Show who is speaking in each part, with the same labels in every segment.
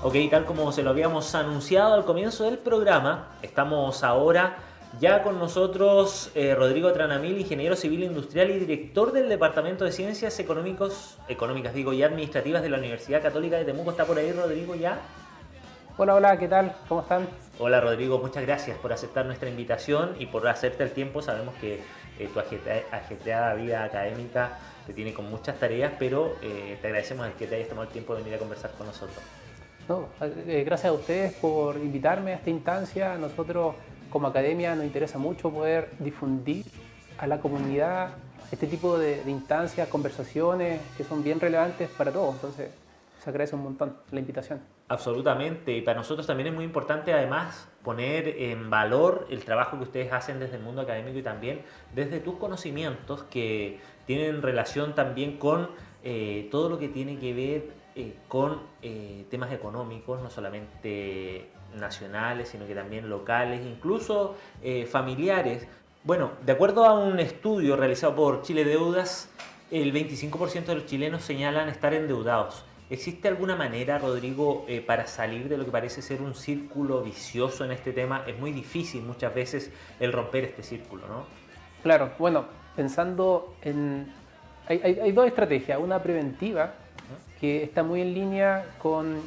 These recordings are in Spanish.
Speaker 1: Ok, tal como se lo habíamos anunciado al comienzo del programa, estamos ahora ya con nosotros Rodrigo Tranamil, ingeniero civil industrial y director del Departamento de Ciencias Económicas y Administrativas de la Universidad Católica de Temuco. ¿Está por ahí Rodrigo ya?
Speaker 2: Hola, hola, ¿qué tal? ¿Cómo están?
Speaker 1: Hola Rodrigo, muchas gracias por aceptar nuestra invitación y por hacerte el tiempo. Sabemos que tu ajetreada vida académica te tiene con muchas tareas, pero te agradecemos el que te hayas tomado el tiempo de venir a conversar con nosotros.
Speaker 2: No, gracias a ustedes por invitarme a esta instancia. Nosotros como academia nos interesa mucho poder difundir a la comunidad este tipo de instancias, conversaciones que son bien relevantes para todos. Entonces, se agradece un montón la invitación.
Speaker 1: Absolutamente, y para nosotros también es muy importante además poner en valor el trabajo que ustedes hacen desde el mundo académico y también desde tus conocimientos que tienen relación también con todo lo que tiene que ver con temas económicos, no solamente nacionales, sino que también locales, incluso familiares. Bueno, de acuerdo a un estudio realizado por Chile Deudas, el 25% de los chilenos señalan estar endeudados. ¿Existe alguna manera, Rodrigo, para salir de lo que parece ser un círculo vicioso en este tema? Es muy difícil muchas veces el romper este círculo, ¿no?
Speaker 2: Claro, bueno, pensando en... Hay dos estrategias, una preventiva que está muy en línea con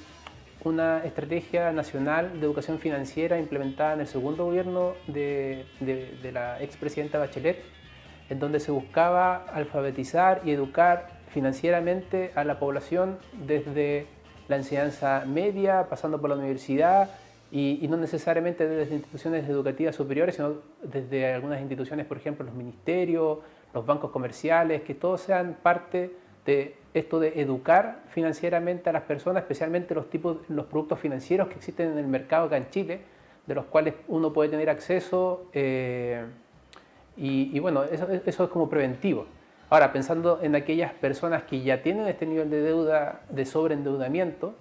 Speaker 2: una estrategia nacional de educación financiera implementada en el segundo gobierno de la expresidenta Bachelet, en donde se buscaba alfabetizar y educar financieramente a la población desde la enseñanza media, pasando por la universidad y no necesariamente desde instituciones educativas superiores, sino desde algunas instituciones, por ejemplo, los ministerios, los bancos comerciales, que todos sean parte de esto de educar financieramente a las personas, especialmente los productos financieros que existen en el mercado acá en Chile, de los cuales uno puede tener acceso y bueno, eso es como preventivo. Ahora, pensando en aquellas personas que ya tienen este nivel de deuda, de sobreendeudamiento,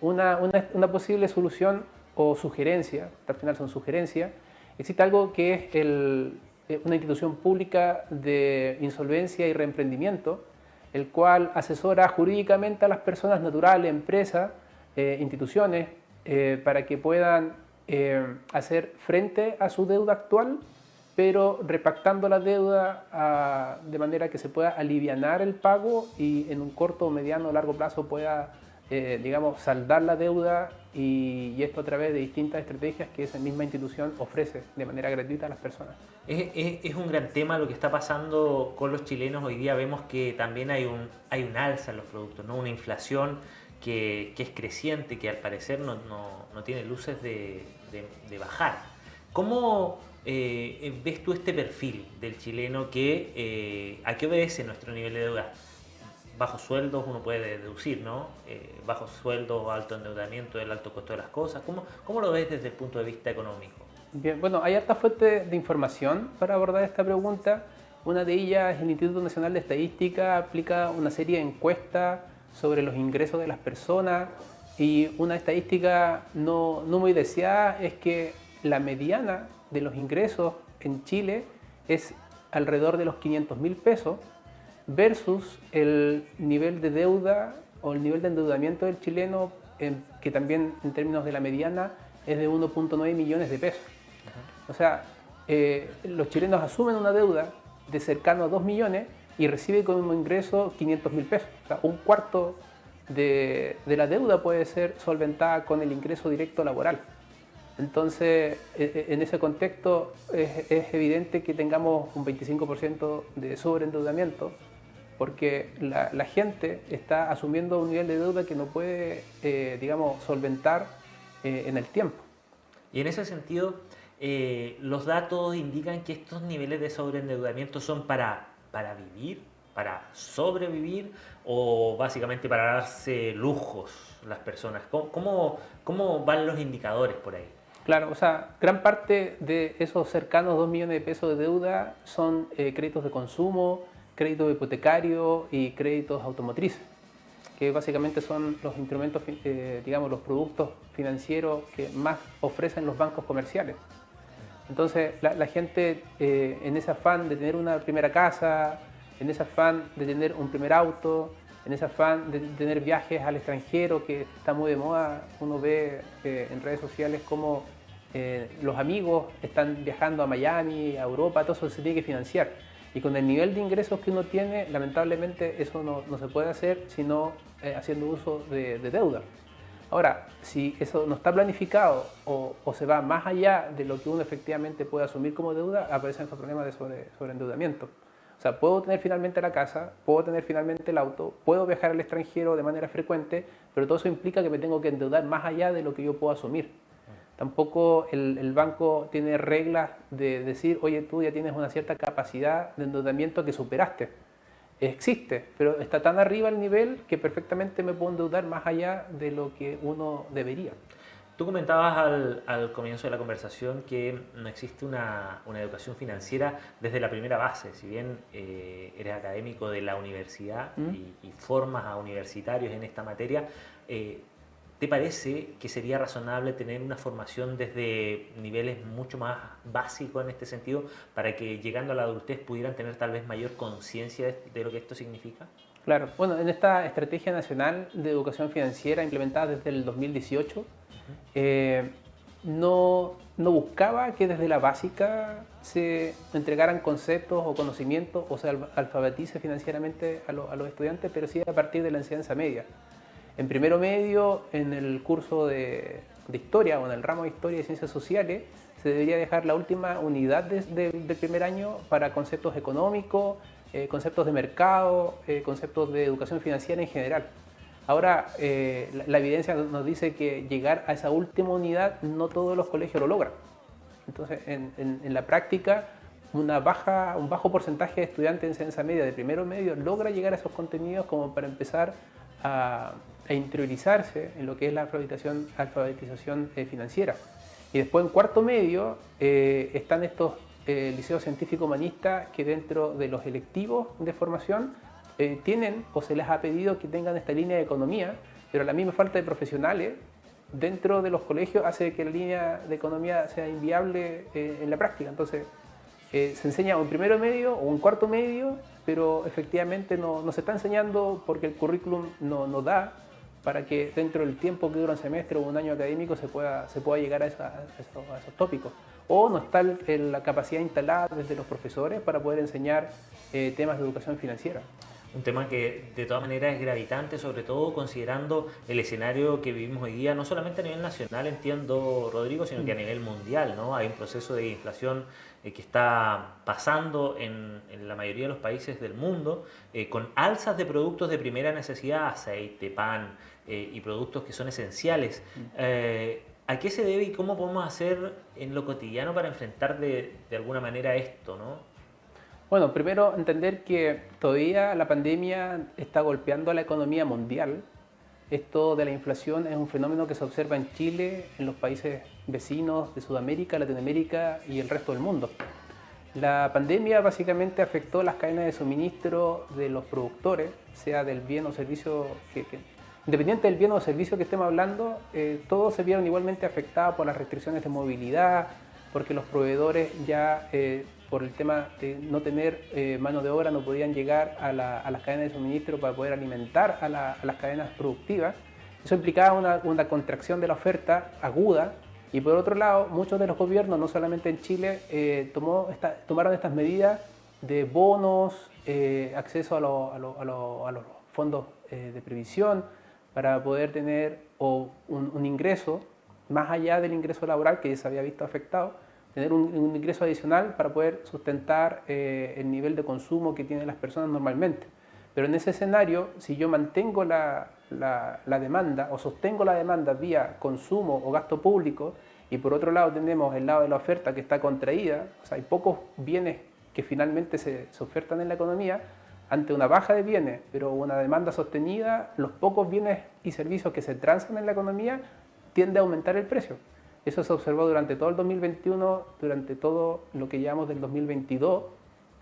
Speaker 2: una posible solución o sugerencia, al final son sugerencias, existe algo que es una institución pública de insolvencia y reemprendimiento, el cual asesora jurídicamente a las personas naturales, empresas, instituciones, para que puedan hacer frente a su deuda actual, pero repactando la deuda de manera que se pueda alivianar el pago y en un corto, mediano o largo plazo pueda, digamos, saldar la deuda y esto a través de distintas estrategias que esa misma institución ofrece de manera gratuita a las personas.
Speaker 1: Es un gran tema lo que está pasando con los chilenos. Hoy día vemos que también hay un alza en los productos, ¿no? Una inflación que es creciente, que al parecer no tiene luces de bajar. ¿Cómo ves tú este perfil del chileno a qué obedece nuestro nivel de deuda? Bajos sueldos, uno puede deducir, ¿no? Bajos sueldos, alto endeudamiento, el alto costo de las cosas. ¿Cómo lo ves desde el punto de vista económico?
Speaker 2: Bien, bueno, hay hartas fuentes de información para abordar esta pregunta. Una de ellas es el Instituto Nacional de Estadística, aplica una serie de encuestas sobre los ingresos de las personas y una estadística no muy deseada es que la mediana de los ingresos en Chile es alrededor de los 500.000 pesos versus el nivel de deuda o el nivel de endeudamiento del chileno, que también en términos de la mediana es de 1.9 millones de pesos. O sea, los chilenos asumen una deuda de cercano a 2 millones y reciben como ingreso 500.000 pesos. O sea, un cuarto de la deuda puede ser solventada con el ingreso directo laboral. Entonces, en ese contexto es evidente que tengamos un 25% de sobreendeudamiento porque la gente está asumiendo un nivel de deuda que no puede, digamos, solventar en el tiempo.
Speaker 1: Y en ese sentido, los datos indican que estos niveles de sobreendeudamiento son para vivir, para sobrevivir o básicamente para darse lujos las personas. ¿Cómo van los indicadores por ahí?
Speaker 2: Claro, o sea, gran parte de esos cercanos 2 millones de pesos de deuda son créditos de consumo, créditos hipotecarios y créditos automotrices, que básicamente son los instrumentos, digamos, los productos financieros que más ofrecen los bancos comerciales. Entonces la gente en ese afán de tener una primera casa, en ese afán de tener un primer auto, en ese afán de tener viajes al extranjero que está muy de moda, uno ve en redes sociales cómo los amigos están viajando a Miami, a Europa, todo eso se tiene que financiar. Y con el nivel de ingresos que uno tiene, lamentablemente eso no se puede hacer sino haciendo uso de deuda. Ahora, si eso no está planificado o se va más allá de lo que uno efectivamente puede asumir como deuda, aparecen estos problemas de sobreendeudamiento. O sea, puedo tener finalmente la casa, puedo tener finalmente el auto, puedo viajar al extranjero de manera frecuente, pero todo eso implica que me tengo que endeudar más allá de lo que yo puedo asumir. Tampoco el banco tiene reglas de decir, oye, tú ya tienes una cierta capacidad de endeudamiento que superaste. Existe, pero está tan arriba el nivel que perfectamente me puedo endeudar más allá de lo que uno debería.
Speaker 1: Tú comentabas al comienzo de la conversación que no existe una educación financiera desde la primera base. Si bien eres académico de la universidad y formas a universitarios en esta materia, ¿te parece que sería razonable tener una formación desde niveles mucho más básicos en este sentido para que llegando a la adultez pudieran tener tal vez mayor conciencia de lo que esto significa?
Speaker 2: Claro, bueno, en esta Estrategia Nacional de Educación Financiera implementada desde el 2018, no buscaba que desde la básica se entregaran conceptos o conocimientos o se alfabetice financieramente a los estudiantes, pero sí a partir de la enseñanza media. En primero medio, en el curso de historia o en el ramo de historia y ciencias sociales, se debería dejar la última unidad del primer año para conceptos económicos, conceptos de mercado, conceptos de educación financiera en general. Ahora, la evidencia nos dice que llegar a esa última unidad no todos los colegios lo logran. Entonces, en la práctica, un bajo porcentaje de estudiantes de enseñanza media de primero medio logra llegar a esos contenidos como para empezar a interiorizarse en lo que es la alfabetización financiera. Y después en cuarto medio están estos liceos científico-humanistas que dentro de los electivos de formación tienen o se les ha pedido que tengan esta línea de economía, pero la misma falta de profesionales dentro de los colegios hace que la línea de economía sea inviable en la práctica. Entonces se enseña un primero medio o un cuarto medio, pero efectivamente no se está enseñando porque el currículum no da para que dentro del tiempo que dura un semestre o un año académico se pueda llegar a esos tópicos. O no está la capacidad instalada desde los profesores para poder enseñar temas de educación financiera.
Speaker 1: Un tema que de todas maneras es gravitante, sobre todo considerando el escenario que vivimos hoy día, no solamente a nivel nacional, entiendo, Rodrigo, sino que a nivel mundial, ¿no? Hay un proceso de inflación que está pasando en la mayoría de los países del mundo, con alzas de productos de primera necesidad, aceite, pan y productos que son esenciales. ¿A qué se debe y cómo podemos hacer en lo cotidiano para enfrentar de alguna manera esto, ¿no?
Speaker 2: Bueno, primero entender que todavía la pandemia está golpeando a la economía mundial. Esto de la inflación es un fenómeno que se observa en Chile, en los países vecinos de Sudamérica, Latinoamérica y el resto del mundo. La pandemia básicamente afectó las cadenas de suministro de los productores, sea del bien o servicio independiente del bien o servicio que estemos hablando, todos se vieron igualmente afectados por las restricciones de movilidad, porque los proveedores ya por el tema de no tener mano de obra no podían llegar a las cadenas de suministro para poder alimentar a las cadenas productivas. Eso implicaba una contracción de la oferta aguda y por otro lado muchos de los gobiernos, no solamente en Chile, tomaron estas medidas de bonos, acceso a los fondos de previsión para poder tener un ingreso más allá del ingreso laboral que ya se había visto afectado, tener un ingreso adicional para poder sustentar el nivel de consumo que tienen las personas normalmente. Pero en ese escenario, si yo mantengo la demanda o sostengo la demanda vía consumo o gasto público y por otro lado tenemos el lado de la oferta que está contraída, o sea, hay pocos bienes que finalmente se ofertan en la economía, ante una baja de bienes, pero una demanda sostenida, los pocos bienes y servicios que se transan en la economía tiende a aumentar el precio. Eso se observó durante todo el 2021, durante todo lo que llevamos del 2022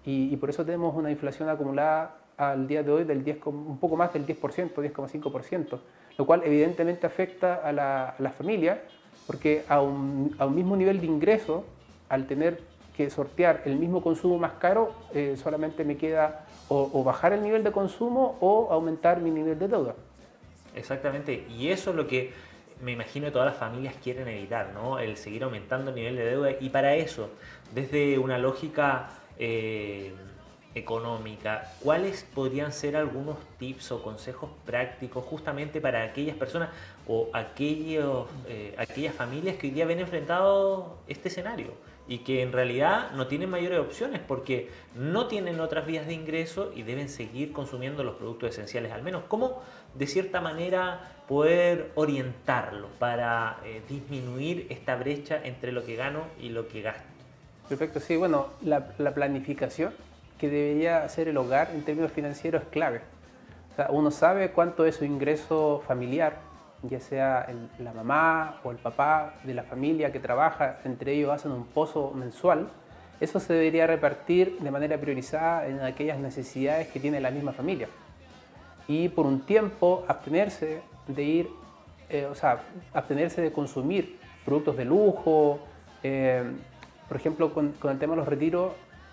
Speaker 2: y por eso tenemos una inflación acumulada al día de hoy un poco más del 10%, 10,5%, lo cual evidentemente afecta a la familia porque a un mismo nivel de ingreso al tener que sortear el mismo consumo más caro, solamente me queda o bajar el nivel de consumo o aumentar mi nivel de deuda.
Speaker 1: Exactamente, y eso es lo que me imagino que todas las familias quieren evitar, ¿no? El seguir aumentando el nivel de deuda, y para eso, desde una lógica económica, ¿cuáles podrían ser algunos tips o consejos prácticos justamente para aquellas personas o aquellas familias que hoy día ven enfrentado este escenario y que en realidad no tienen mayores opciones porque no tienen otras vías de ingreso y deben seguir consumiendo los productos esenciales? Al menos, ¿cómo de cierta manera poder orientarlo para disminuir esta brecha entre lo que gano y lo que gasto?
Speaker 2: Perfecto, sí, bueno, la planificación que debería hacer el hogar en términos financieros es clave. O sea, uno sabe cuánto es su ingreso familiar, ya sea la mamá o el papá de la familia que trabaja, entre ellos hacen un pozo mensual. Eso se debería repartir de manera priorizada en aquellas necesidades que tiene la misma familia. Y por un tiempo abstenerse abstenerse de consumir productos de lujo. Por ejemplo, con el tema de los retiros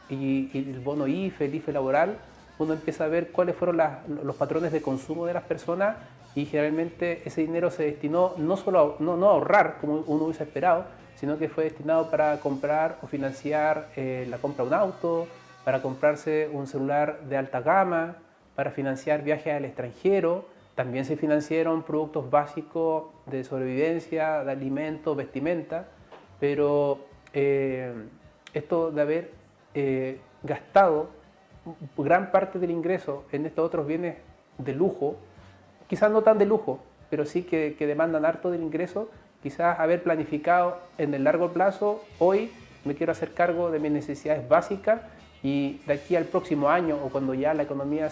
Speaker 2: y el bono IFE, el IFE laboral, uno empieza a ver cuáles fueron los patrones de consumo de las personas, y generalmente ese dinero se destinó no a ahorrar como uno hubiese esperado, sino que fue destinado para comprar o financiar la compra de un auto, para comprarse un celular de alta gama, para financiar viajes al extranjero. También se financiaron productos básicos de sobrevivencia, de alimentos, vestimenta, pero esto de haber gastado gran parte del ingreso en estos otros bienes de lujo, quizás no tan de lujo, pero sí que demandan harto del ingreso, quizás haber planificado en el largo plazo: hoy me quiero hacer cargo de mis necesidades básicas, y de aquí al próximo año, o cuando ya la economía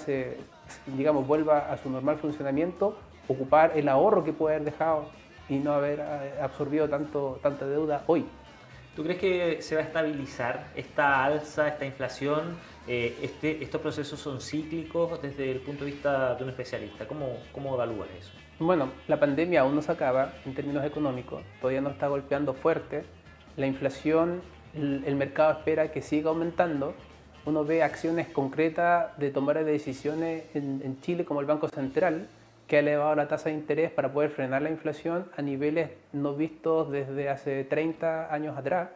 Speaker 2: vuelva a su normal funcionamiento, ocupar el ahorro que puede haber dejado y no haber absorbido tanta deuda hoy.
Speaker 1: ¿Tú crees que se va a estabilizar esta alza, esta inflación? ¿Estos procesos son cíclicos desde el punto de vista de un especialista? ¿Cómo evalúas eso?
Speaker 2: Bueno, la pandemia aún no se acaba en términos económicos, todavía no está golpeando fuerte. La inflación, el mercado espera que siga aumentando. Uno ve acciones concretas de tomar de decisiones en Chile, como el Banco Central, que ha elevado la tasa de interés para poder frenar la inflación a niveles no vistos desde hace 30 años atrás.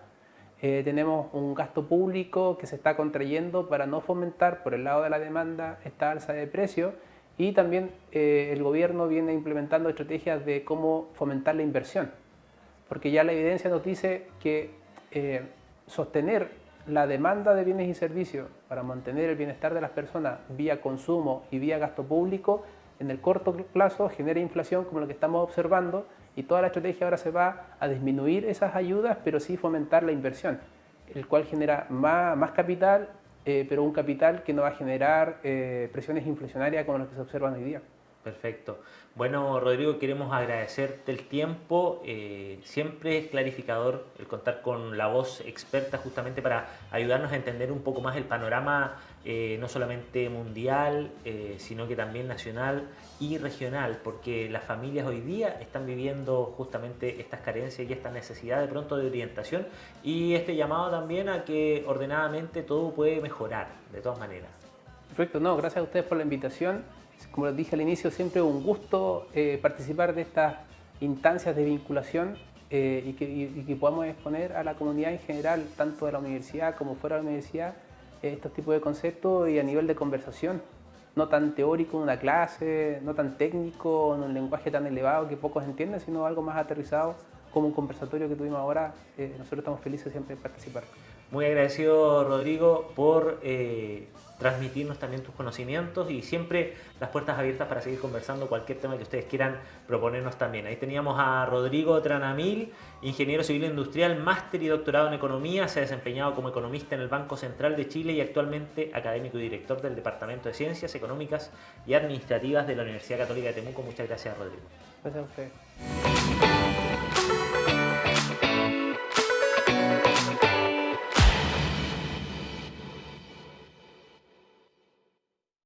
Speaker 2: Tenemos un gasto público que se está contrayendo para no fomentar por el lado de la demanda esta alza de precios, y también el gobierno viene implementando estrategias de cómo fomentar la inversión, porque ya la evidencia nos dice que sostener la demanda de bienes y servicios para mantener el bienestar de las personas vía consumo y vía gasto público, en el corto plazo genera inflación, como lo que estamos observando, y toda la estrategia ahora se va a disminuir esas ayudas, pero sí fomentar la inversión, el cual genera más capital, pero un capital que no va a generar presiones inflacionarias como las que se observan hoy día.
Speaker 1: Perfecto. Bueno, Rodrigo, queremos agradecerte el tiempo. Siempre es clarificador el contar con la voz experta justamente para ayudarnos a entender un poco más el panorama, no solamente mundial, sino que también nacional y regional, porque las familias hoy día están viviendo justamente estas carencias y esta necesidad de pronto de orientación, y este llamado también a que ordenadamente todo puede mejorar de todas maneras.
Speaker 2: Perfecto, no, gracias a ustedes por la invitación. Como les dije al inicio, siempre un gusto participar de estas instancias de vinculación y que podamos exponer a la comunidad en general, tanto de la universidad como fuera de la universidad, estos tipos de conceptos, y a nivel de conversación, no tan teórico en una clase, no tan técnico, en un lenguaje tan elevado que pocos entienden, sino algo más aterrizado como un conversatorio que tuvimos ahora. Nosotros estamos felices siempre de participar.
Speaker 1: Muy agradecido, Rodrigo, por transmitirnos también tus conocimientos, y siempre las puertas abiertas para seguir conversando cualquier tema que ustedes quieran proponernos también. Ahí teníamos a Rodrigo Tranamil, ingeniero civil industrial, máster y doctorado en economía. Se ha desempeñado como economista en el Banco Central de Chile y actualmente académico y director del Departamento de Ciencias Económicas y Administrativas de la Universidad Católica de Temuco. Muchas gracias, Rodrigo.
Speaker 2: Gracias a ustedes.